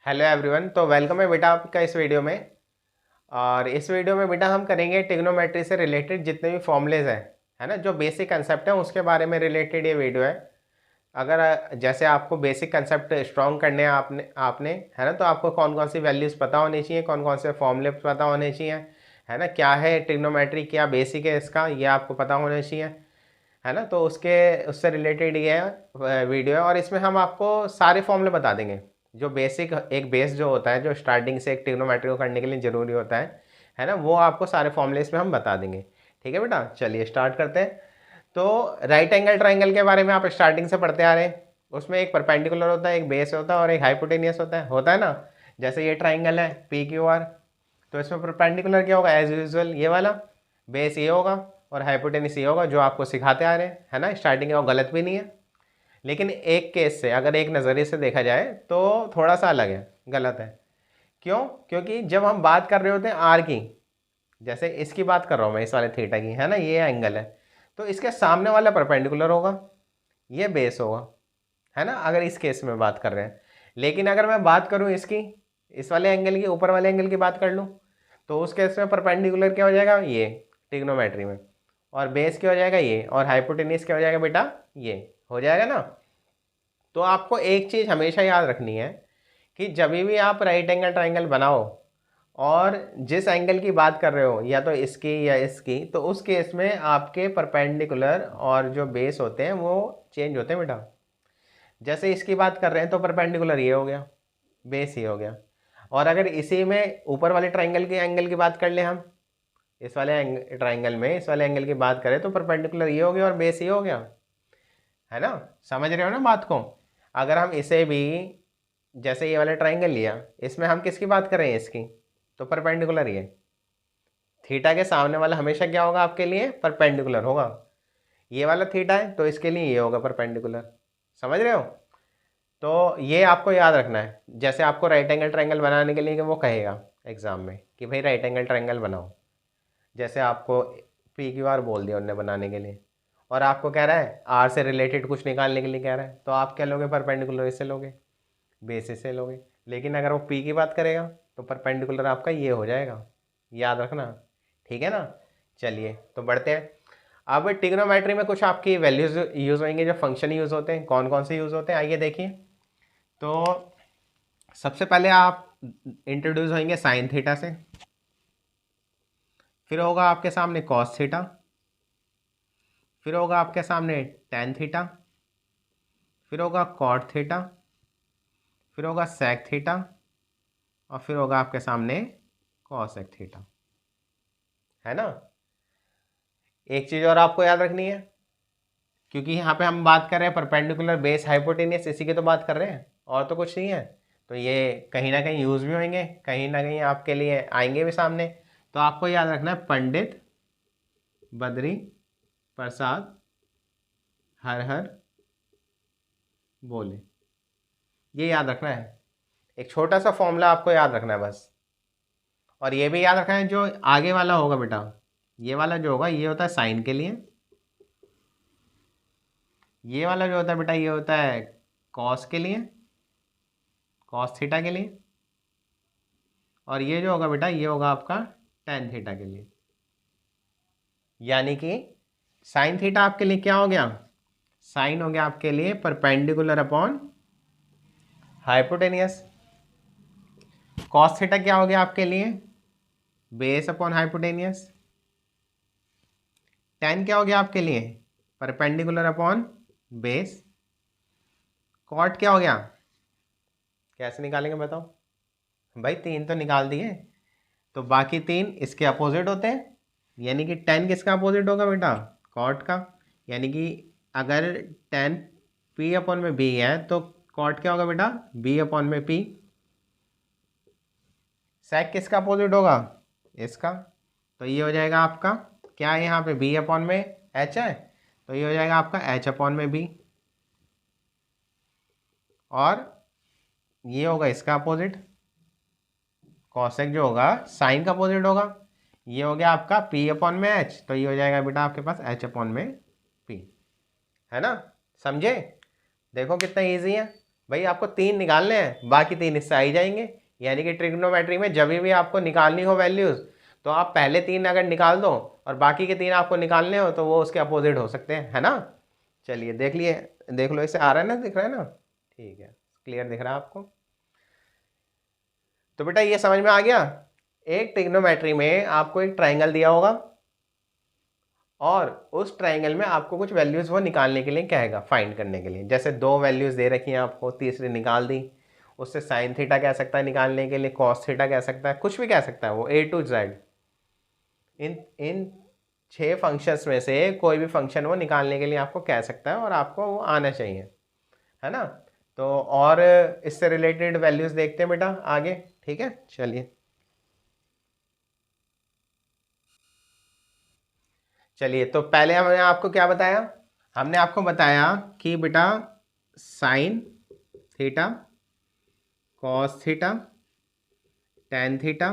Hello everyone. तो welcome है बेटा आपका इस वीडियो में। और इस वीडियो में बेटा हम करेंगे ट्रिग्नोमेट्री से रिलेटेड जितने भी फॉर्मूलेज हैं, है ना, जो बेसिक कंसेप्ट है उसके बारे में रिलेटेड ये वीडियो है। अगर जैसे आपको बेसिक कंसेप्ट स्ट्रॉन्ग करने हैं आपने है ना, तो आपको कौन कौन सी वैल्यूज़ पता होनी चाहिए, कौन कौन से फॉर्मूले पता होने चाहिए, है ना, क्या है ट्रिग्नोमेट्री, क्या बेसिक है इसका, ये आपको पता होना चाहिए, है ना। तो उससे रिलेटेड ये वीडियो है और इसमें हम आपको सारे फॉर्मूले बता देंगे। जो बेसिक एक बेस जो होता है, जो स्टार्टिंग से एक ट्रिग्नोमेट्री को करने के लिए ज़रूरी होता है ना, वो आपको सारे फॉर्मूले इसमें हम बता देंगे। ठीक है बेटा, चलिए स्टार्ट करते हैं। तो राइट एंगल ट्राइंगल के बारे में आप स्टार्टिंग से पढ़ते आ रहे हैं। उसमें एक परपेंडिकुलर होता है, एक बेस होता है और एक हाइपोटेनियस होता है ना। जैसे ये ट्राइंगल है पी क्यू आर, तो इसमें परपेंडिकुलर क्या होगा, एज यूजल ये वाला बेस ये होगा और हाइपोटेनियस ये होगा, जो आपको सिखाते आ रहे हैं, है ना। स्टार्टिंग में वो गलत भी नहीं है, लेकिन एक केस से अगर एक नज़रिए से देखा जाए तो थोड़ा सा अलग है, गलत है। क्यों? क्योंकि जब हम बात कर रहे होते हैं आर की, जैसे इसकी बात कर रहा हूँ मैं, इस वाले थीटा की, है ना, ये एंगल है, तो इसके सामने वाला परपेंडिकुलर होगा, ये बेस होगा, है ना, अगर इस केस में बात कर रहे हैं। लेकिन अगर मैं बात करूँ इसकी, इस वाले एंगल की, ऊपर वाले एंगल की बात कर लूँ, तो उस केस में परपेंडिकुलर क्या हो जाएगा, ये ट्रिग्नोमेट्री में, और बेस क्या हो जाएगा ये, और हाइपोटेनियस क्या हो जाएगा बेटा, ये हो जाएगा ना। तो आपको एक चीज़ हमेशा याद रखनी है कि जब भी आप राइट एंगल ट्राइंगल बनाओ और जिस एंगल की बात कर रहे हो, या तो इसकी या इसकी, तो उस केस में आपके परपेंडिकुलर और जो बेस होते हैं वो चेंज होते हैं बेटा। जैसे इसकी बात कर रहे हैं तो परपेंडिकुलर ये हो गया, बेस ये हो गया। और अगर इसी में ऊपर वाले ट्राइंगल के एंगल की बात कर ले हम, इस वाले ट्राइंगल में इस वाले एंगल की बात करें तो परपेंडिकुलर ये हो गया और बेस ये हो गया, है ना। समझ रहे हो ना बात को। अगर हम इसे भी, जैसे ये वाला ट्राइंगल लिया, इसमें हम किसकी बात कर रहे हैं, इसकी, तो परपेंडिकुलर ये थीटा के सामने वाला हमेशा क्या होगा आपके लिए, परपेंडिकुलर होगा। ये वाला थीटा है तो इसके लिए ये होगा परपेंडिकुलर। समझ रहे हो। तो ये आपको याद रखना है। जैसे आपको राइट एंगल ट्रायंगल बनाने के लिए कि वो कहेगा एग्जाम में कि भाई राइट एंगल ट्रायंगल बनाओ, जैसे आपको पी क्यू आर बोल दिया उनने बनाने के लिए, और आपको कह रहा है आर से रिलेटेड कुछ निकालने के लिए कह रहा है, तो आप क्या लोगे, परपेंडिकुलर इससे लोगे, बेसिस से लोगे। लेकिन अगर वो पी की बात करेगा तो परपेंडिकुलर आपका ये हो जाएगा, याद रखना। ठीक है ना। चलिए तो बढ़ते हैं। अब ट्रिग्नोमेट्री में कुछ आपकी वैल्यूज यूज़ होंगे, जो फंक्शन यूज़ होते हैं, कौन कौन से यूज़ होते हैं आइए देखिए। तो सबसे पहले आप इंट्रोड्यूस होंगे साइन थीटा से, फिर होगा आपके सामने कॉस थीटा, फिर होगा आपके सामने टेन थीटा, फिर होगा कॉट थीटा, फिर होगा सेक थीटा, और फिर होगा आपके सामने कॉसेक थीटा, है ना। एक चीज़ और आपको याद रखनी है, क्योंकि यहाँ पे हम बात कर रहे हैं परपेंडिकुलर बेस हाइपोटेनियस, इसी की तो बात कर रहे हैं, और तो कुछ नहीं है। तो ये कहीं ना कहीं यूज़ भी होंगे, कहीं ना कहीं आपके लिए आएंगे भी सामने। तो आपको याद रखना है पंडित बद्री प्रसाद हर हर बोले, ये याद रखना है। एक छोटा सा फॉर्मूला आपको याद रखना है बस। और ये भी याद रखना है, जो आगे वाला होगा बेटा, ये वाला जो होगा ये होता है साइन के लिए, ये वाला जो होता है बेटा ये होता है कॉस के लिए, कॉस थीटा के लिए, और ये जो होगा बेटा ये होगा आपका टेन थीटा के लिए। यानी कि साइन थीटा आपके लिए क्या हो गया, साइन हो गया आपके लिए perpendicular upon hypotenuse. Cos theta क्या हो गया आपके लिए, बेस अपॉन हाइपोटेनियस। टेन क्या हो गया आपके लिए, परपेंडिकुलर अपॉन बेस। कॉट क्या हो गया, कैसे निकालेंगे बताओ भाई, तीन तो निकाल दिए, तो बाकी तीन इसके अपोजिट होते हैं। यानी कि टेन किसका अपोजिट होगा बेटा, कॉट का। यानी कि अगर टेन पी अपॉन में बी है तो कॉट क्या होगा बेटा, बी अपॉन में पी। सेक किसका अपोजिट होगा, इसका। तो ये हो जाएगा आपका क्या है, यहाँ पे बी अपॉन में एच है, तो ये हो जाएगा आपका एच अपॉन में बी। और ये होगा इसका अपोजिट, कॉसेक जो होगा साइन का अपोजिट होगा, ये हो गया आपका पी अपॉन में एच, तो ये हो जाएगा बेटा आपके पास एच अपॉन में पी, है ना। समझे। देखो कितना ईजी है। भाई आपको 3 निकालने हैं, बाकी 3 इससे आ ही जाएंगे। यानी कि ट्रिग्नोमेट्री में जब भी आपको निकालनी हो वैल्यूज़, तो आप पहले 3 अगर निकाल दो और बाकी के 3 आपको निकालने हो तो वो उसके अपोजिट हो सकते हैं, है ना। चलिए देख लिए, देख लो, इसे आ रहा है ना, दिख रहा है ना, ठीक है, क्लियर दिख रहा है आपको। तो बेटा ये समझ में आ गया। एक ट्रिग्नोमेट्री में आपको एक ट्राइंगल दिया होगा और उस ट्राइंगल में आपको कुछ वैल्यूज़ वो निकालने के लिए कहेगा, फाइंड करने के लिए। जैसे 2 वैल्यूज़ दे रखी हैं आपको, तीसरी निकाल दी, उससे साइन थीटा कह सकता है निकालने के लिए, कॉस थीटा कह सकता है, कुछ भी कह सकता है वो, ए टू जेड। इन इन 6 फंक्शंस में से कोई भी फंक्शन वो निकालने के लिए आपको कह सकता है और आपको वो आना चाहिए, है ना। तो और इससे रिलेटेड वैल्यूज़ देखते हैं बेटा आगे, ठीक है। चलिए चलिए, तो पहले हमने आपको क्या बताया, हमने आपको बताया कि बेटा sine theta, cos theta, tan theta,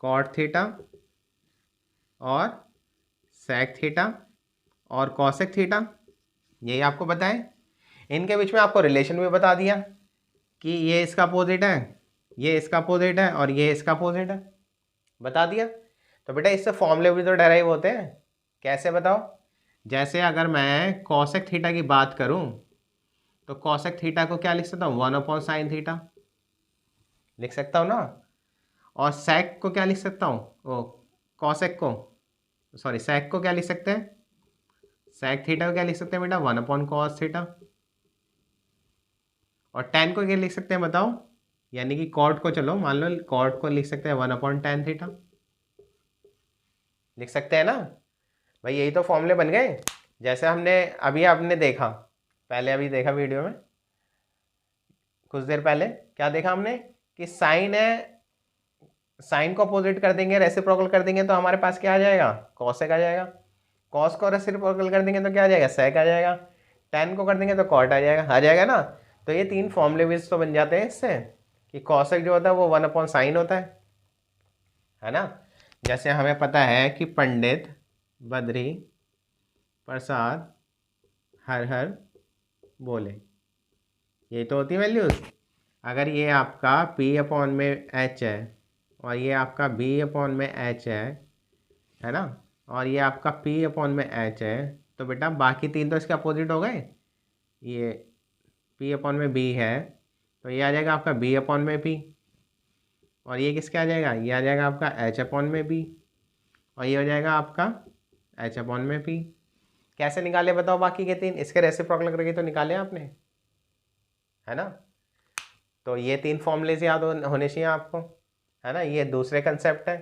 cot theta और सेक थीटा और कॉसेक थीटा, यही आपको बताएं। इनके बीच में आपको रिलेशन भी बता दिया कि ये इसका अपोजिट है, ये इसका अपोजिट है और ये इसका अपोजिट है, बता दिया। तो बेटा इससे फॉर्मूले भी तो डेराइव होते हैं, कैसे बताओ। जैसे अगर मैं कॉसेक थीटा की बात करूं तो कॉसेक थीटा को क्या लिख सकता हूँ, 1/sin थीटा लिख सकता हूँ ना। और सेक को क्या लिख सकता हूँ, ओ कॉसेक को, सॉरी सेक को क्या लिख सकते हैं, सेक थीटा को क्या लिख सकते हैं बेटा, 1/cos थीटा। और टेन को क्या लिख सकते हैं बताओ, यानी कि कॉट को, चलो मान लो कॉट को लिख सकते हैं 1/tan थीटा, लिख सकते हैं ना। भाई यही तो फॉर्मूले बन गए। जैसे हमने अभी आपने देखा, पहले अभी देखा वीडियो में कुछ देर पहले, क्या देखा हमने कि साइन है, साइन को अपोजिट कर देंगे, रेसिप्रोकल कर देंगे तो हमारे पास क्या आ जाएगा, कॉसेक आ जाएगा। कॉस को रेसिप्रोकल कर देंगे तो क्या आ जाएगा, सेक आ जाएगा। टेन को कर देंगे तो कॉट आ जाएगा ना। तो ये 3 फॉर्मूले भी तो बन जाते हैं इससे, कि कॉसेक जो होता है वो 1/sin होता है ना। जैसे हमें पता है कि पंडित बद्री प्रसाद हर हर बोले, ये तो होती वैल्यूज। अगर ये आपका P/H है और ये आपका B/H है ना, और ये आपका P/H है, तो बेटा बाकी 3 तो इसके अपोजिट हो गए। ये P/B है तो ये आ जाएगा आपका B/P, और ये किसके आ जाएगा, ये आ जाएगा आपका H/B, और ये हो जाएगा आपका H/P। कैसे निकाले बताओ बाकी के 3, इसके रेसिप्रोकल करके तो निकाले आपने, है ना। तो ये 3 फॉर्मूलेज याद होने चाहिए आपको, है ना। ये दूसरे कंसेप्ट है।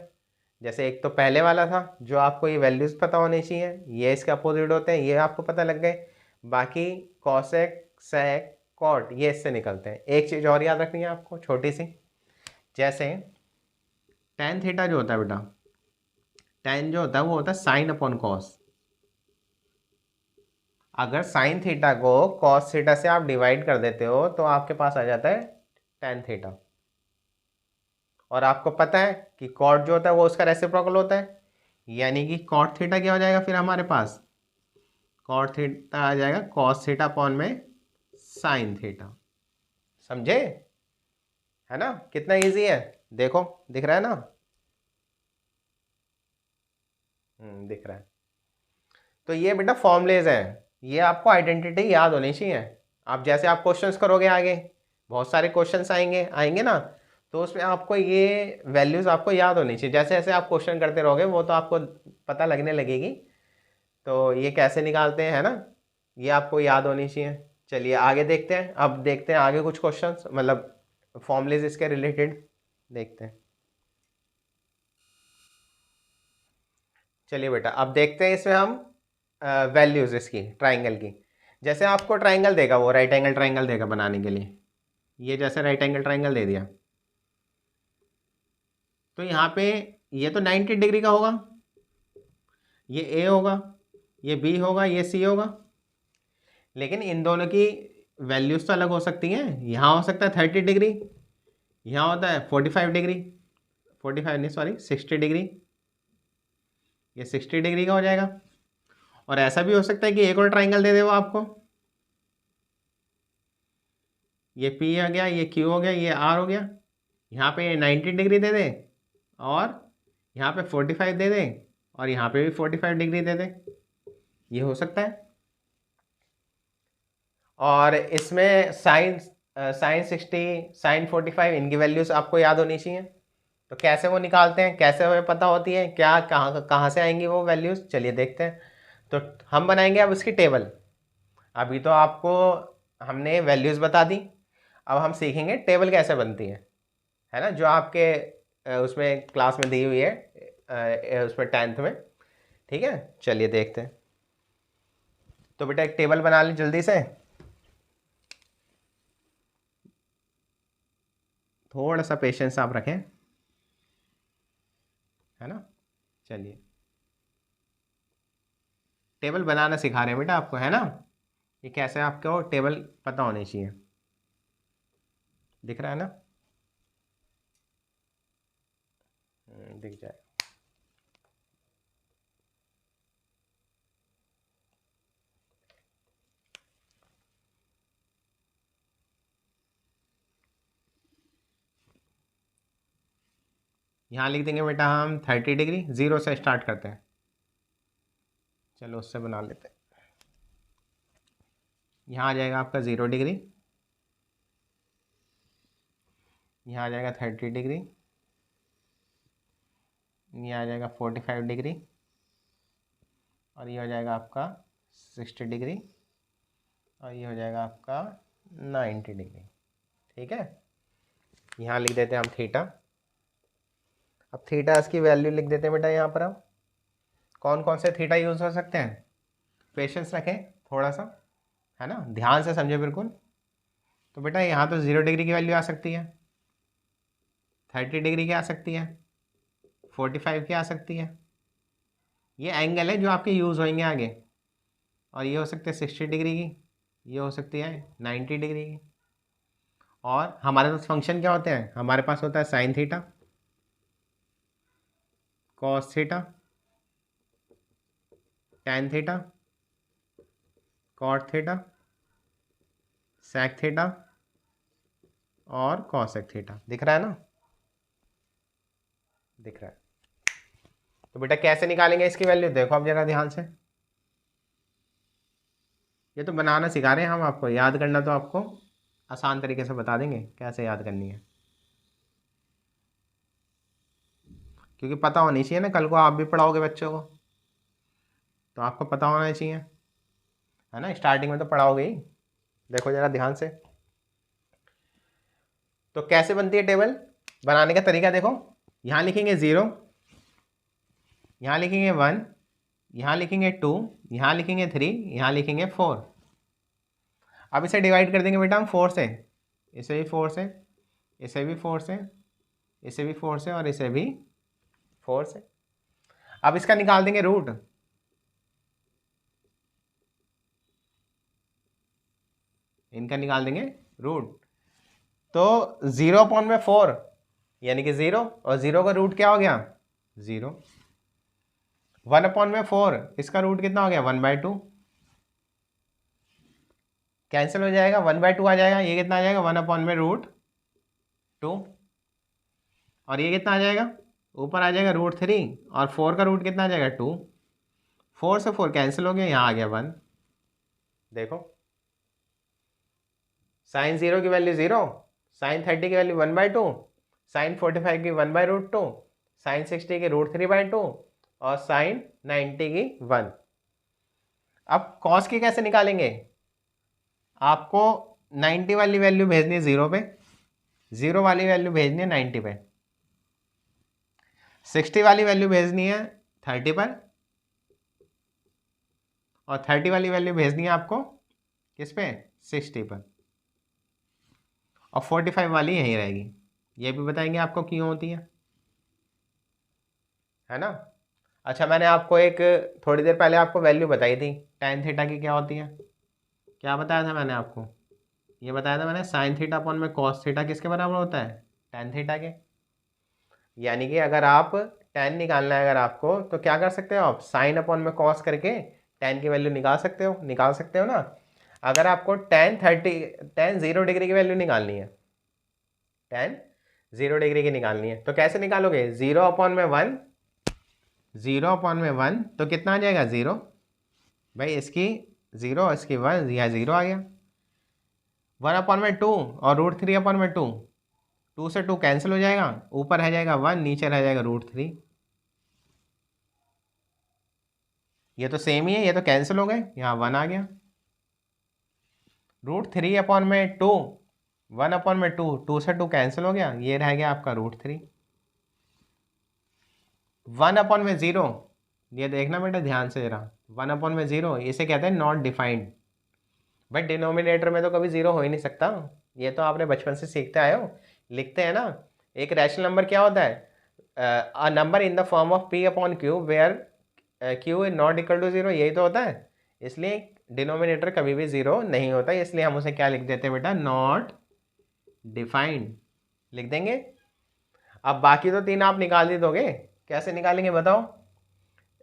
जैसे एक तो पहले वाला था जो आपको ये वैल्यूज़ पता होनी चाहिए, ये इसके अपोजिट होते हैं, ये आपको पता लग गए। बाकी कॉसेक सेक कॉट ये इससे निकलते हैं। एक चीज़ और याद रखनी है आपको छोटी सी, जैसे टेन थीटा जो होता है बेटा, टेन जो होता है वो होता है sin/cos। अगर साइन थीटा को कॉस थीटा से आप डिवाइड कर देते हो तो आपके पास आ जाता है टेन थीटा। और आपको पता है कि कॉट जो होता है वो उसका रेसिप्रोकल होता है, यानी कि कॉट थीटा क्या हो जाएगा फिर हमारे पास, कॉट थीटा आ जाएगा कॉस थीटा अपॉन में साइन थीटा। समझे, है ना, कितना इजी है, देखो दिख रहा है ना। दिख रहा है। तो ये बेटा फॉर्मूलेज हैं, ये आपको आइडेंटिटी याद होनी चाहिए। आप जैसे आप क्वेश्चंस करोगे आगे, बहुत सारे क्वेश्चंस आएंगे आएंगे ना, तो उसमें आपको ये वैल्यूज़ आपको याद होनी चाहिए। जैसे जैसे आप क्वेश्चन करते रहोगे वो तो आपको पता लगने लगेगी, तो ये कैसे निकालते हैं, है ना, ये आपको याद होनी चाहिए। चलिए आगे देखते हैं, अब देखते हैं आगे कुछ क्वेश्चंस, मतलब फॉर्मूलेज इसके रिलेटेड देखते हैं। चलिए बेटा अब देखते हैं इसमें हम वैल्यूज़ इसकी ट्राइंगल की। जैसे आपको ट्राइंगल देगा, वो राइट एंगल ट्राइंगल देगा बनाने के लिए, ये जैसे राइट एंगल ट्राइंगल दे दिया, तो यहाँ पे ये तो 90 डिग्री का होगा, ये ए होगा, ये बी होगा, ये सी होगा। लेकिन इन दोनों की वैल्यूज़ तो अलग हो सकती हैं। यहाँ हो सकता है 30 डिग्री, यहाँ होता है 45 डिग्री, 45 नहीं सॉरी 60 डिग्री, ये 60 डिग्री का हो जाएगा। और ऐसा भी हो सकता है कि एक और ट्राइंगल दे दे वो आपको, ये P हो गया, ये Q हो गया, ये R हो गया। यहाँ पे 90 डिग्री दे दें और यहाँ पे 45 दे दें और यहाँ पे भी 45 डिग्री दे दें, ये हो सकता है। और इसमें साइन 60, साइन 45 इनकी वैल्यूज आपको याद होनी चाहिए। तो कैसे वो निकालते हैं, कैसे हमें पता होती है, क्या कहाँ से आएंगी वो वैल्यूज, चलिए देखते हैं। तो हम बनाएंगे अब इसकी टेबल। अभी तो आपको हमने वैल्यूज बता दी, अब हम सीखेंगे टेबल कैसे बनती है ना, जो आपके उसमें क्लास में दी हुई है, उसमें 10th में। ठीक है, चलिए देखते हैं। तो बेटा एक टेबल बना ली जल्दी से, थोड़ा सा पेशेंस आप रखें, है ना। चलिए टेबल बनाना सिखा रहे हैं बेटा आपको, है ना। ये कैसे आपको टेबल पता होनी चाहिए, दिख रहा है ना, दिख जाए। यहाँ लिख देंगे बेटा हम 30 डिग्री, 0 से स्टार्ट करते हैं। चलो उससे बना लेते हैं। यहाँ आ जाएगा आपका 0 डिग्री, यहाँ आ जाएगा 30 डिग्री, ये आ जाएगा 45 डिग्री और ये हो जाएगा आपका 60 डिग्री और ये हो जाएगा आपका 90 डिग्री। ठीक है, यहाँ लिख देते हैं हम थीटा। अब थीटा इसकी वैल्यू लिख देते हैं बेटा यहाँ पर। हम कौन कौन से थीटा यूज़ हो सकते हैं, पेशेंस रखें थोड़ा सा, है ना, ध्यान से समझे बिल्कुल। तो बेटा यहाँ तो 0 डिग्री की वैल्यू आ सकती है, 30 डिग्री की आ सकती है, 45 की आ सकती है। ये एंगल है जो आपके यूज़ होंगे आगे। और ये हो सकते हैं 60 डिग्री की, ये हो सकती है 90 डिग्री की। और हमारे पास फंक्शन क्या होते हैं, हमारे पास होता है sine theta, cos theta, tan theta, cot theta, sec theta और कॉसेक थीटा। दिख रहा है ना, दिख रहा है। तो बेटा कैसे निकालेंगे इसकी वैल्यू, देखो अब जरा ध्यान से। ये तो बनाना सिखा रहे हैं हम आपको, याद करना तो आपको आसान तरीके से बता देंगे कैसे याद करनी है, क्योंकि पता होनी चाहिए ना, कल को आप भी पढ़ाओगे बच्चों को, तो आपको पता होना चाहिए, है ना। स्टार्टिंग में तो पढ़ाओगे ही, देखो जरा ध्यान से। तो कैसे बनती है टेबल, बनाने का तरीका देखो। यहाँ लिखेंगे 0, यहाँ लिखेंगे 1, यहाँ लिखेंगे 2, यहाँ लिखेंगे 3, यहाँ लिखेंगे 4। अब इसे डिवाइड कर देंगे बेटा हम 4 से, इसे भी 4 से, इसे भी 4 से, इसे भी 4 से और इसे भी 4 से। अब इसका निकाल देंगे रूट। इनका निकाल देंगे रूट। तो 0/4 यानी कि 0, और 0 का रूट क्या हो गया 0। 1/4 इसका रूट कितना हो गया 1/2, कैंसिल हो जाएगा, 1/2 आ जाएगा, ये कितना आ जाएगा 1/√2। और ये कितना आ जाएगा, ऊपर आ जाएगा √3 और 4 का रूट कितना आ जाएगा 2। 4 से 4 कैंसिल हो गया, यहाँ आ गया 1। देखो साइन 0 की वैल्यू 0, साइन 30 की वैल्यू 1/2, साइन 45 की 1/√2, साइन 60 की √3/2 और साइन 90 की 1। अब कॉस की कैसे निकालेंगे, आपको 90 वाली वैल्यू भेजनी है 0 पे, 0 वाली वैल्यू भेजनी है 90 पे, 60 वाली वैल्यू भेजनी है 30 पर और 30 वाली वैल्यू भेजनी है आपको किस पे 60 पर, और 45 वाली यहीं रहेगी। ये भी बताएंगे आपको क्यों होती है ना। अच्छा मैंने आपको एक थोड़ी देर पहले आपको वैल्यू बताई थी tan थीटा की, क्या होती है, क्या बताया था मैंने आपको, ये बताया था मैंने साइन थीटा अपॉन में कॉस थीटा किसके बराबर होता है tan थीटा के। यानी कि अगर आप tan निकालना है अगर आपको, तो क्या कर सकते हो आप साइन अपॉन में कॉस करके tan की वैल्यू निकाल सकते हो ना। अगर आपको tan 0 डिग्री की वैल्यू निकालनी है, tan 0 डिग्री की निकालनी है, तो कैसे निकालोगे? 0/1, 0/1 तो कितना आ जाएगा? 0। भाई इसकी 0, इसकी 1, यह 0 आ गया। 1/2 और √3/2, 2 से 2 कैंसिल हो जाएगा, ऊपर रह जाएगा 1, नीचे रह जाएगा √3। ये तो सेम ही है, ये तो कैंसिल हो गए, यहाँ 1 आ गया। √3/2, 1/2, 2 से 2 कैंसिल हो गया, ये रह गया आपका √3। 1/0, ये देखना बेटा ध्यान से जरा, 1/0 इसे कहते हैं नॉट डिफाइंड। भाई डिनोमिनेटर में तो कभी जीरो हो ही नहीं सकता, ये तो आपने बचपन से सीखते आए हो, लिखते हैं ना। एक रैशनल नंबर क्या होता है? A number in the form of p/q where q is not equal to 0, यही तो होता है। इसलिए डिनोमिनेटर कभी भी जीरो नहीं होता, इसलिए हम उसे क्या लिख देते हैं बेटा? नॉट डिफाइंड लिख देंगे। अब बाकी तो 3 आप निकाल ही दोगे, कैसे निकालेंगे बताओ?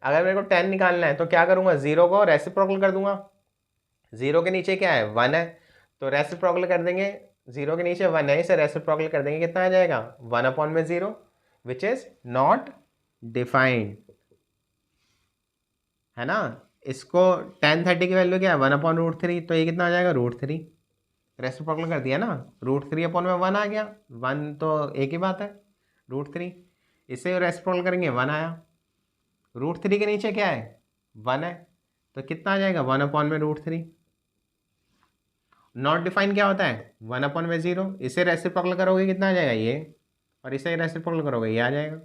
अगर मेरे को 10 निकालना है तो क्या करूंगा? 0 को रेसिप्रोकल कर दूंगा। 0 के नीचे क्या है? 1 है, तो रेसिप्रोकल कर देंगे। 0 के नीचे 1 है, इसे रेसिप्रोकल कर देंगे, कितना आ जाएगा? 1/0 विच इज नॉट डिफाइंड, है ना। इसको tan 30 की वैल्यू क्या है? 1/√3, तो ये कितना आ जाएगा? √3। रेसिप्रोकल कर दिया ना, √3/1 आ गया, 1 तो एक ही बात है, √3। इसे रेसिप्रोकल करेंगे, 1 आया। √3 के नीचे क्या है? 1 है, तो कितना आ जाएगा? 1/√3। नॉट डिफाइन क्या होता है? 1/0। इसे रेसिप्रोकल करोगे कितना आ जाएगा? ये, और इसे रेसिप्रोकल करोगे ये आ जाएगा।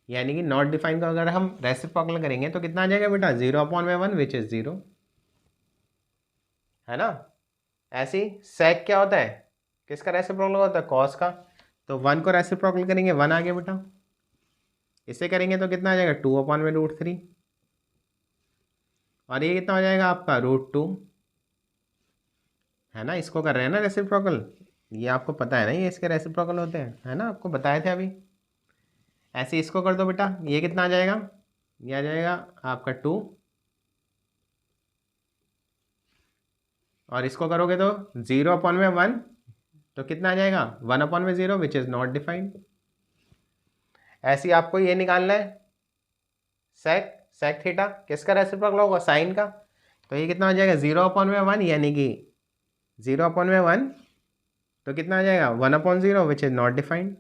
यानी कि नॉट डिफाइन को अगर हम रेसिप्रोकल करेंगे तो कितना आ जाएगा बेटा? 0/1 विच इज 0, है ना। ऐसे ही सेक क्या होता है? किसका रेसिप्रोकल होता है? कॉस का। तो 1 को रेसिप्रोकल करेंगे, 1 आ गया बेटा। इसे करेंगे तो कितना आ जाएगा? 2/√3, और ये कितना हो जाएगा आपका? √2, है ना। इसको कर रहे हैं ना रेसिप्रोकल, ये आपको पता है ना, ये इसके रेसिप्रोकल होते हैं, है ना, आपको बताए थे अभी। ऐसे इसको कर दो बेटा, ये कितना आ जाएगा? ये आ जाएगा आपका 2, और इसको करोगे तो 0/1, तो कितना आ जाएगा? 1/0 विच इज नॉट डिफाइंड। ऐसे ही आपको ये निकालना है सेक, सेक थीटा किसका रेसिप्रोकल होगा? साइन का। तो ये कितना आ जाएगा? 0/1, यानी कि 0/1, तो कितना आ जाएगा? 1/0 विच इज नॉट डिफाइंड।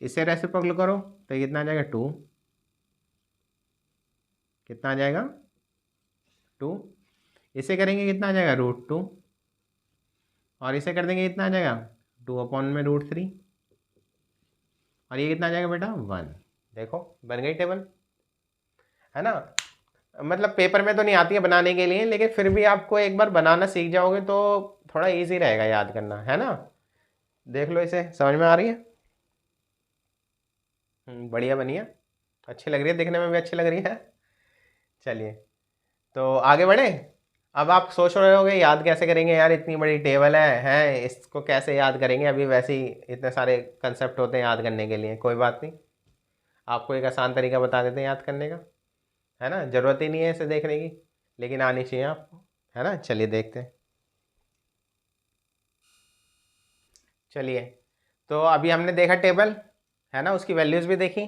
इससे रेसिप्रोकल करो तो ये कितना आ जाएगा? 2, कितना आ जाएगा? 2। इसे करेंगे कितना आ जाएगा? √2, और इसे कर देंगे कितना आ जाएगा? 2/√3, और ये कितना आ जाएगा बेटा? 1। देखो बन गई टेबल, है ना। मतलब पेपर में तो नहीं आती है बनाने के लिए, लेकिन फिर भी आपको एक बार बनाना सीख जाओगे तो थोड़ा इजी रहेगा याद करना, है ना। देख लो, इसे समझ में आ रही है? बढ़िया बनी है, अच्छी लग रही है, दिखने में भी अच्छी लग रही है। चलिए तो आगे बढ़े। अब आप सोच रहे होगे याद कैसे करेंगे यार, इतनी बड़ी टेबल है इसको कैसे याद करेंगे? अभी वैसे ही इतने सारे कंसेप्ट होते हैं याद करने के लिए, कोई बात नहीं, आपको एक आसान तरीका बता देते हैं याद करने का, है ना। ज़रूरत ही नहीं है इसे देखने की, लेकिन आनी चाहिए आपको, है ना। चलिए देखते हैं। चलिए, तो अभी हमने देखा टेबल, है ना, उसकी वैल्यूज़ भी देखी,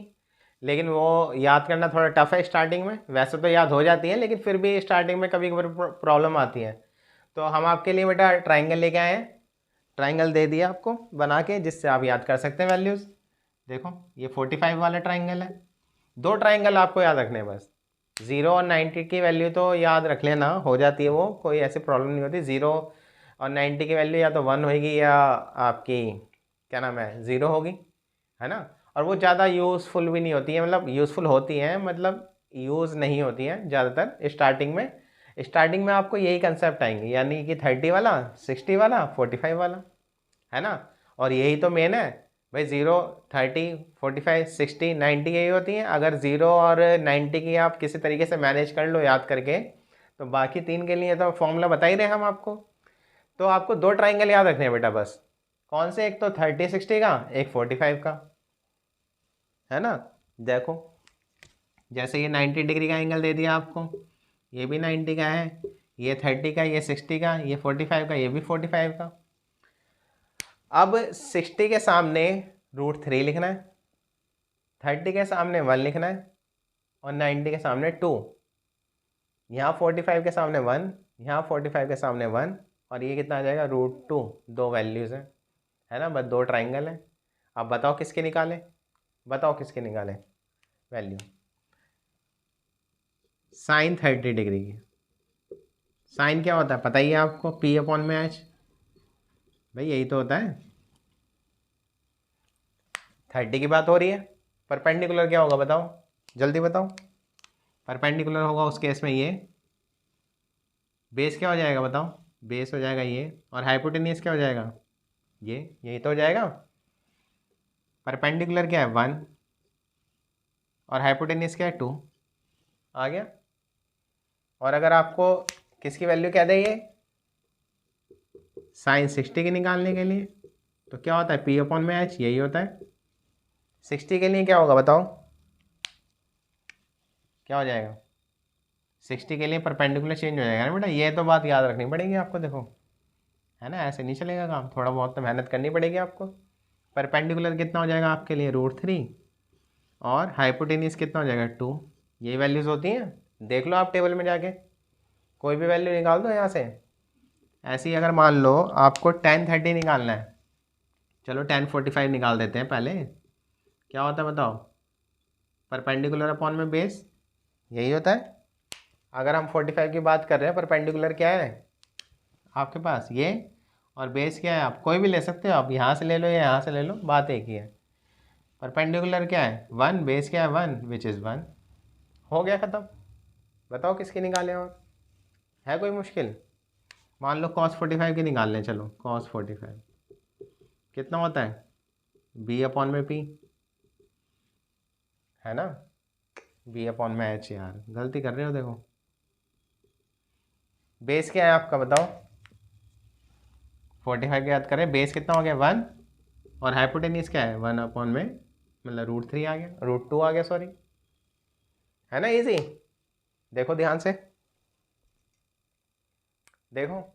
लेकिन वो याद करना थोड़ा टफ है स्टार्टिंग में। वैसे तो याद हो जाती है, लेकिन फिर भी स्टार्टिंग में कभी कभी प्रॉब्लम आती है। तो हम आपके लिए बेटा ट्राइंगल लेके आए हैं, ट्राइंगल दे दिया आपको बना के, जिससे आप याद कर सकते हैं वैल्यूज़। देखो ये 45 वाला ट्राइंगल है। दो ट्राइंगल आपको याद रखने हैं बस, 0 और 90 की वैल्यू तो याद रख लेना, हो जाती है वो, कोई ऐसी प्रॉब्लम नहीं होती। 0 और 90 की वैल्यू या तो 1 होगी या आपकी क्या नाम है 0 होगी, है ना। और वो ज़्यादा यूज़फुल भी नहीं होती है, मतलब यूज़फुल होती हैं, मतलब यूज़ नहीं होती हैं ज़्यादातर स्टार्टिंग में। स्टार्टिंग में आपको यही कंसेप्ट आएंगे, यानी कि 30 वाला, 60 वाला, 45 वाला, है ना। और यही तो मेन है भाई, 0, 30, 45, 60, 90 यही होती हैं। अगर 0 और 90 की आप किसी तरीके से मैनेज कर लो याद करके, तो बाकी 3 के लिए तो फॉर्मूला बता ही रहे हम आपको। तो आपको 2 ट्राइंगल याद रखने हैं बेटा बस। कौन से? एक तो 30 60 का, एक 45 का, है ना। देखो जैसे ये 90 डिग्री का एंगल दे दिया आपको, ये भी 90 का है, ये 30 का, ये 60 का, ये 45 का, ये भी 45 का। अब 60 के सामने √3 लिखना है, 30 के सामने 1 लिखना है, और 90 के सामने 2। यहाँ 45 के सामने 1, यहाँ 45 के सामने 1, और ये कितना आ जाएगा √2। दो वैल्यूज़ हैं, है ना, बस दो ट्राइंगल हैं। अब बताओ किसके निकालें, बताओ किसके निकालें वैल्यू। साइन 30 डिग्री की। साइन क्या होता है पता ही है आपको, P/H। भाई यही तो होता है। 30 की बात हो रही है। परपेंडिकुलर क्या होगा बताओ, जल्दी बताओ। परपेंडिकुलर होगा उस केस में ये, बेस क्या हो जाएगा बताओ, बेस हो जाएगा ये, और हाइपोटेनियस क्या हो जाएगा ये, यही तो हो जाएगा। परपेंडिकुलर क्या है 1, और हाइपोटेनियस क्या है 2। आ गया। और अगर आपको किसकी वैल्यू क्या दे ये, साइन 60 की निकालने के लिए, तो क्या होता है P/H, यही होता है। 60 के लिए क्या होगा बताओ, क्या हो जाएगा। 60 के लिए परपेंडिकुलर चेंज हो जाएगा ना बेटा, ये तो बात याद रखनी पड़ेगी आपको। देखो है ना, ऐसे नहीं चलेगा काम, थोड़ा बहुत तो मेहनत करनी पड़ेगी आपको। परपेंडिकुलर कितना हो जाएगा आपके लिए √3, और हाइपोटेनियस कितना हो जाएगा 2। ये वैल्यूज़ होती हैं, देख लो आप टेबल में जाके, कोई भी वैल्यू निकाल दो यहाँ से। ऐसे ही अगर मान लो आपको tan 30 निकालना है, चलो tan 45 निकाल देते हैं पहले। क्या होता है बताओ, परपेंडिकुलर अपॉन में बेस, यही होता है। अगर हम 45 की बात कर रहे हैं, परपेंडिकुलर क्या है आपके पास ये, और बेस क्या है, आप कोई भी ले सकते हो, आप यहाँ से ले लो या यहाँ से ले लो, बात एक ही है। परपेंडिकुलर क्या है 1, बेस क्या है 1, विच इज़ 1। हो गया ख़त्म। बताओ किसकी निकालें, और है कोई मुश्किल। मान लो cos 45 की निकाल लें, चलो cos 45 कितना होता है B/P, है ना, B/H। यार गलती कर रहे हो देखो। बेस क्या है आपका बताओ, 45 की याद करें, बेस कितना हो गया 1, और हाइपोटेनियस क्या है 1 अपॉन में, मतलब √3 आ गया, √2 आ गया सॉरी, है ना इजी। देखो ध्यान से, देखो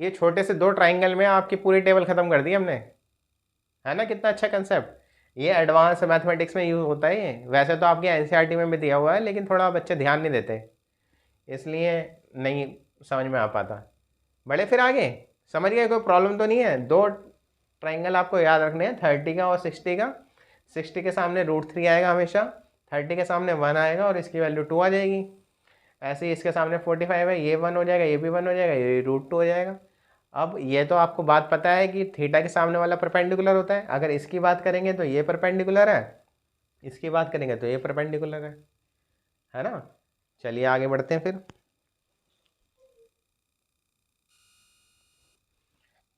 ये छोटे से दो ट्राइंगल में आपकी पूरी टेबल खत्म कर दी हमने, है ना, कितना अच्छा कंसेप्ट। ये एडवांस मैथमेटिक्स में यूज होता है ये, वैसे तो आपके एनसीईआरटी में भी दिया हुआ है, लेकिन थोड़ा बच्चे ध्यान नहीं देते, इसलिए नहीं समझ में आ पाता। बड़े फिर आगे समझ गए, कोई प्रॉब्लम तो नहीं है। दो ट्राइंगल आपको याद रखने हैं, 30 का और 60 का। 60 के सामने √3 आएगा हमेशा, 30 के सामने 1 आएगा, और इसकी वैल्यू 2 आ जाएगी। ऐसे ही इसके सामने 45 है, ये 1 हो जाएगा, ये भी 1 हो जाएगा, ये √2 हो जाएगा। अब ये तो आपको बात पता है कि थीटा के सामने वाला परपेंडिकुलर होता है। अगर इसकी बात करेंगे तो ये परपेंडिकुलर है, इसकी बात करेंगे तो ये परपेंडिकुलर है ना। चलिए आगे बढ़ते हैं फिर।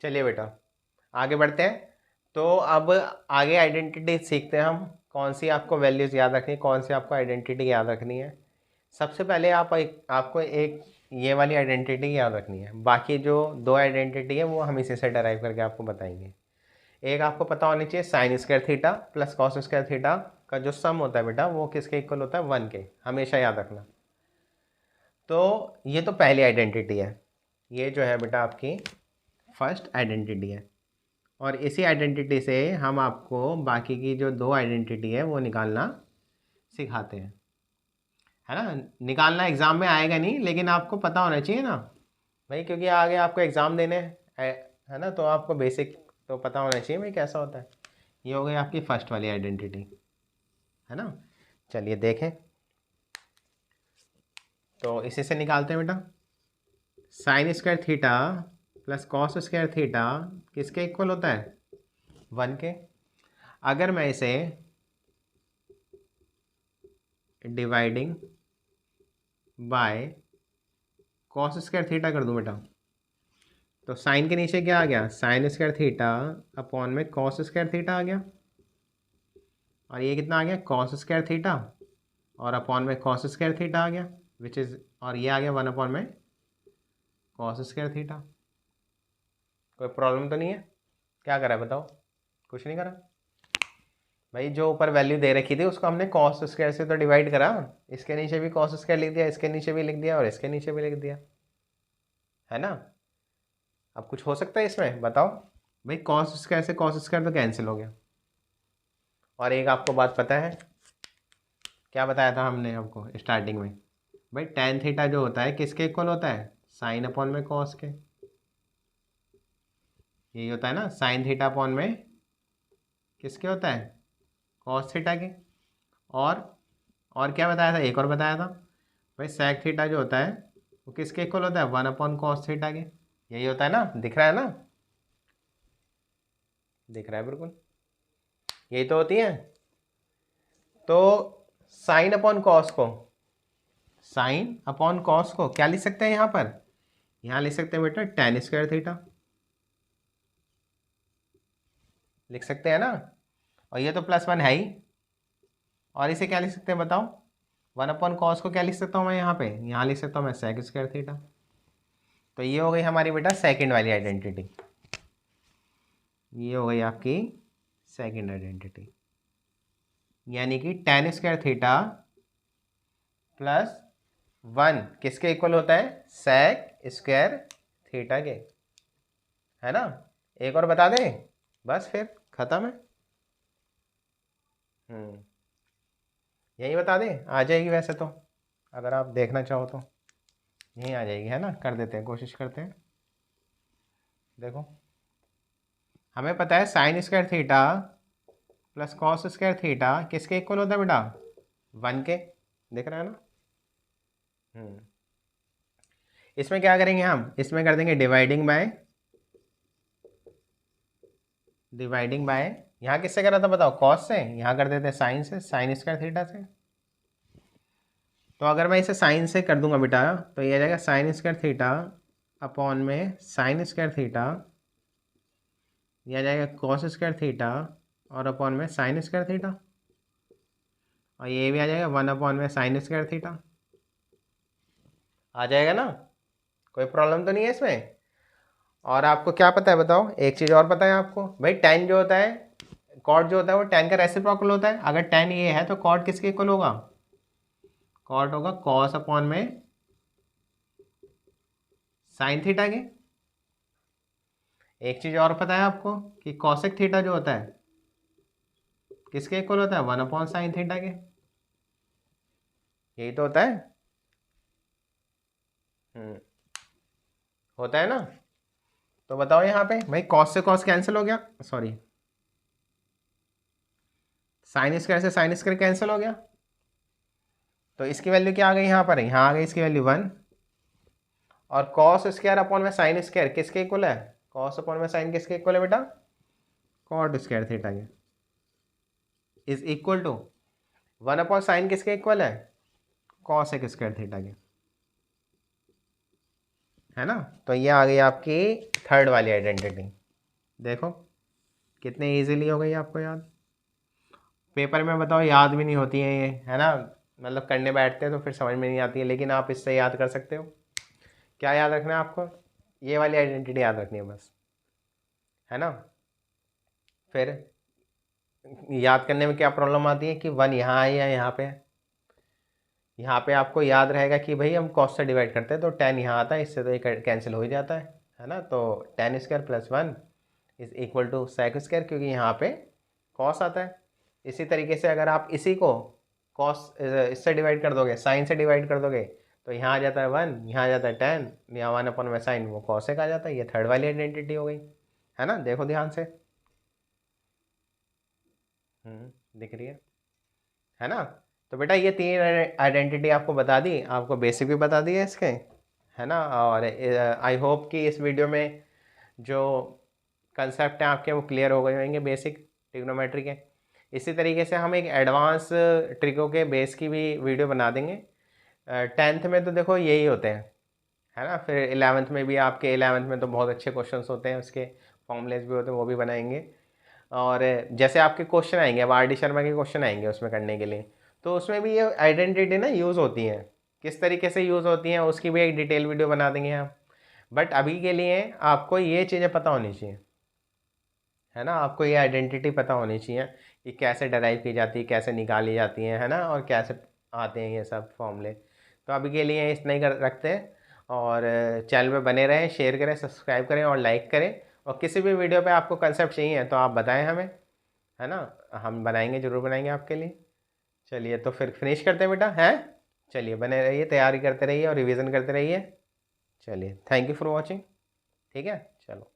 चलिए बेटा आगे बढ़ते हैं। तो अब आगे आइडेंटिटी सीखते हैं हम, कौन सी आपको वैल्यूज़ याद रखनी है, कौन सी आपको आइडेंटिटी याद रखनी है। सबसे पहले आपको एक ये वाली आइडेंटिटी याद रखनी है, बाकी जो दो आइडेंटिटी है वो हम इसी से डराइव करके आपको बताएंगे। एक आपको पता होनी चाहिए sine square theta plus cos square theta का जो सम होता है बेटा, वो किसके इक्वल होता है 1 के, हमेशा याद रखना। तो ये तो पहली आइडेंटिटी है, ये जो है बेटा आपकी फर्स्ट आइडेंटिटी है, और इसी आइडेंटिटी से हम आपको बाकी की जो दो आइडेंटिटी है वो निकालना सिखाते हैं, है ना। निकालना एग्ज़ाम में आएगा नहीं, लेकिन आपको पता होना चाहिए ना भाई, क्योंकि आगे आपको एग्ज़ाम देने है ना, तो आपको बेसिक तो पता होना चाहिए भाई कैसा होता है। ये हो गई आपकी फर्स्ट वाली आइडेंटिटी, है ना। चलिए देखें, तो इसी से निकालते हैं बेटा। Sine square theta plus cos square theta किसके इक्वल होता है 1 के। अगर मैं इसे dividing by cos square theta कर दूं बेटा, तो साइन के नीचे क्या आ गया, साइन स्क्वायर थीटा अपॉन में कॉस स्क्वायर थीटा आ गया, और ये कितना आ गया कॉस स्क्वायर थीटा, और अपॉन में कॉस स्क्वायर थीटा आ गया, विच इज़, और ये आ गया 1 अपॉन में कॉस स्क्वायर थीटा। कोई प्रॉब्लम तो नहीं है, क्या करा है बताओ, कुछ नहीं करा भाई। जो ऊपर वैल्यू दे रखी थी उसको हमने कॉस स्क्वायर से तो डिवाइड करा, इसके नीचे भी कॉस स्क्वायर लिख दिया, इसके नीचे भी लिख दिया, और इसके नीचे भी लिख दिया, है ना। अब कुछ हो सकता है इसमें, बताओ भाई। कॉस स्क्वायर से कॉस स्क्वायर तो कैंसिल हो गया। और एक आपको बात पता है, क्या बताया था हमने आपको स्टार्टिंग में, भाई टेन थीटा जो होता है किसके इक्वल होता है, साइन अपॉन में कॉस के। यही होता है ना, साइन थीटा अपॉन में किसके होता है, कॉस थीटा के। और और क्या बताया था, एक और बताया था भाई, सेक थीटा जो होता है वो किसके इक्वल होता है, वन अपॉन कॉस थीटा के। यही होता है ना, दिख रहा है ना, दिख रहा है बिल्कुल, यही तो होती है। तो साइन अपॉन कॉस को, साइन अपॉन कॉस को क्या लिख सकते हैं यहाँ पर, यहाँ लिख सकते हैं बेटा टेन स्क्वायर थीटा, लिख सकते हैं ना। और ये तो प्लस वन है ही, और इसे क्या लिख सकते हैं बताओ, वन अपॉन कॉस को क्या लिख सकता हूँ मैं यहाँ पे, यहाँ लिख सकता हूँ मैं सेक स्क्वायर थीटा। तो ये हो गई हमारी बेटा सेकंड वाली आइडेंटिटी, ये हो गई आपकी सेकंड आइडेंटिटी, यानी कि ten square theta plus one किसके इक्वल होता है, सेक स्क्वायर थीटा के, है ना। एक और बता दें, बस फिर खत्म है। यही बता दें, आ जाएगी वैसे तो, अगर आप देखना चाहो तो यही आ जाएगी, है ना। कर देते हैं, कोशिश करते हैं। देखो हमें पता है sine square theta plus cos square theta किसके इक्वल होता है बेटा, वन के, दिख रहा है ना। इसमें क्या करेंगे हम, इसमें कर देंगे डिवाइडिंग बाय, यहाँ किससे करा था बताओ, कॉस से, यहाँ कर देते हैं साइन से, साइन स्क्वायर थीटा से। तो अगर मैं इसे साइन से कर दूंगा बेटा, तो ये आ जाएगा साइन स्क्वायर थीटा अपॉन में साइन स्क्वायर थीटा, यह आ जाएगा कॉस स्क्वायर थीटा और अपॉन में साइन स्क्वायर थीटा, और ये भी आ जाएगा वन अपॉन में साइन स्क्वायर थीटा। आ जाएगा ना, कोई प्रॉब्लम तो नहीं है इसमें। और आपको क्या पता है बताओ, एक चीज़ और पता है आपको, भाई टेन जो होता है, कॉट जो होता है वो टेन का रेसिप्रोकल होता है। अगर टेन ये है तो कॉट किसके इक्वल होगा, कॉट होगा कॉस अपॉन में साइन थीटा के। एक चीज़ और पता है आपको कि कॉसेक थीटा जो होता है किसके इक्वल होता है, वन अपॉन साइन थीटा के। यही तो होता है। होता है ना। तो बताओ यहाँ पे भाई, कॉस से कॉस कैंसिल हो गया, सॉरी साइन स्क्वायर से साइन स्क्वायर कैंसिल हो गया, तो इसकी वैल्यू क्या आ गई यहाँ पर, यहाँ आ गई इसकी वैल्यू वन। और कॉस स्क्वायर अपॉन में साइन स्क्वायर किसके इक्वल है, कॉस अपॉन में साइन किसके इक्वल है बेटा, कॉट स्क्वायर थीटा के, is equal to one upon sine किसके इक्वल है, कॉस एक स्क्वायर थीटा के, है ना। तो ये आ गई आपकी थर्ड वाली आइडेंटिटी। देखो कितने इजीली हो गई आपको याद, पेपर में बताओ याद भी नहीं होती है ये, है ना, मतलब करने बैठते हैं तो फिर समझ में नहीं आती है, लेकिन आप इससे याद कर सकते हो। क्या याद रखना है आपको, ये वाली आइडेंटिटी याद रखनी है बस, है ना। फिर याद करने में क्या प्रॉब्लम आती है कि वन यहाँ है या यहाँ पे है, यहाँ पे आपको याद रहेगा कि भाई हम कॉस से डिवाइड करते हैं तो टेन यहाँ आता है, इससे तो ये कैंसिल हो ही जाता है ना। तो tan square plus one is equal to sec square, क्योंकि यहाँ पे कॉस आता है। इसी तरीके से अगर आप इसी को कॉस इससे डिवाइड कर दोगे, साइन से डिवाइड कर दोगे, तो यहाँ आ जाता है वन, यहाँ आ जाता है टेन, यहाँ वन अपन में साइन वो कॉसेक आ जाता है। ये थर्ड वाली आइडेंटिटी हो गई, है ना, देखो ध्यान से। दिख रही है ना। तो बेटा ये तीन आइडेंटिटी आपको बता दी, आपको बेसिक भी बता दी है इसके, है ना। और आई होप कि इस वीडियो में जो कंसेप्ट हैं आपके वो क्लियर हो गए होंगे, बेसिक ट्रिग्नोमेट्री के। इसी तरीके से हम एक एडवांस ट्रिको के बेस की भी वीडियो बना देंगे। टेंथ में तो देखो यही होते हैं, है ना। फिर 11th में भी, आपके 11th में तो बहुत अच्छे क्वेश्चंस होते हैं, उसके फॉर्मूलेस भी होते हैं, वो भी बनाएंगे। और जैसे आपके क्वेश्चन आएंगे, अब आर डी शर्मा के क्वेश्चन आएंगे उसमें करने के लिए, तो उसमें भी ये आइडेंटिटी ना यूज़ होती हैं, किस तरीके से यूज़ होती हैं उसकी भी एक डिटेल वीडियो बना देंगे हम। बट अभी के लिए आपको ये चीज़ें पता होनी चाहिए, है ना। आपको ये आइडेंटिटी पता होनी चाहिए कि कैसे डराइव की जाती है, कैसे निकाली जाती है ना, और कैसे आते हैं ये सब फॉर्मूले। तो अभी के लिए इतना ही कर रखते हैं। और चैनल पे बने रहें, शेयर करें, सब्सक्राइब करें और लाइक करें। और किसी भी वीडियो पे आपको कंसेप्ट चाहिए तो आप बताएं हमें, है ना, हम बनाएंगे, ज़रूर बनाएंगे आपके लिए। चलिए तो फिर फिनिश करते हैं बेटा, हैं? चलिए बने रहिए, तैयारी करते रहिए और रिवीजन करते रहिए। चलिए, थैंक यू फॉर वॉचिंग। ठीक है, चलो।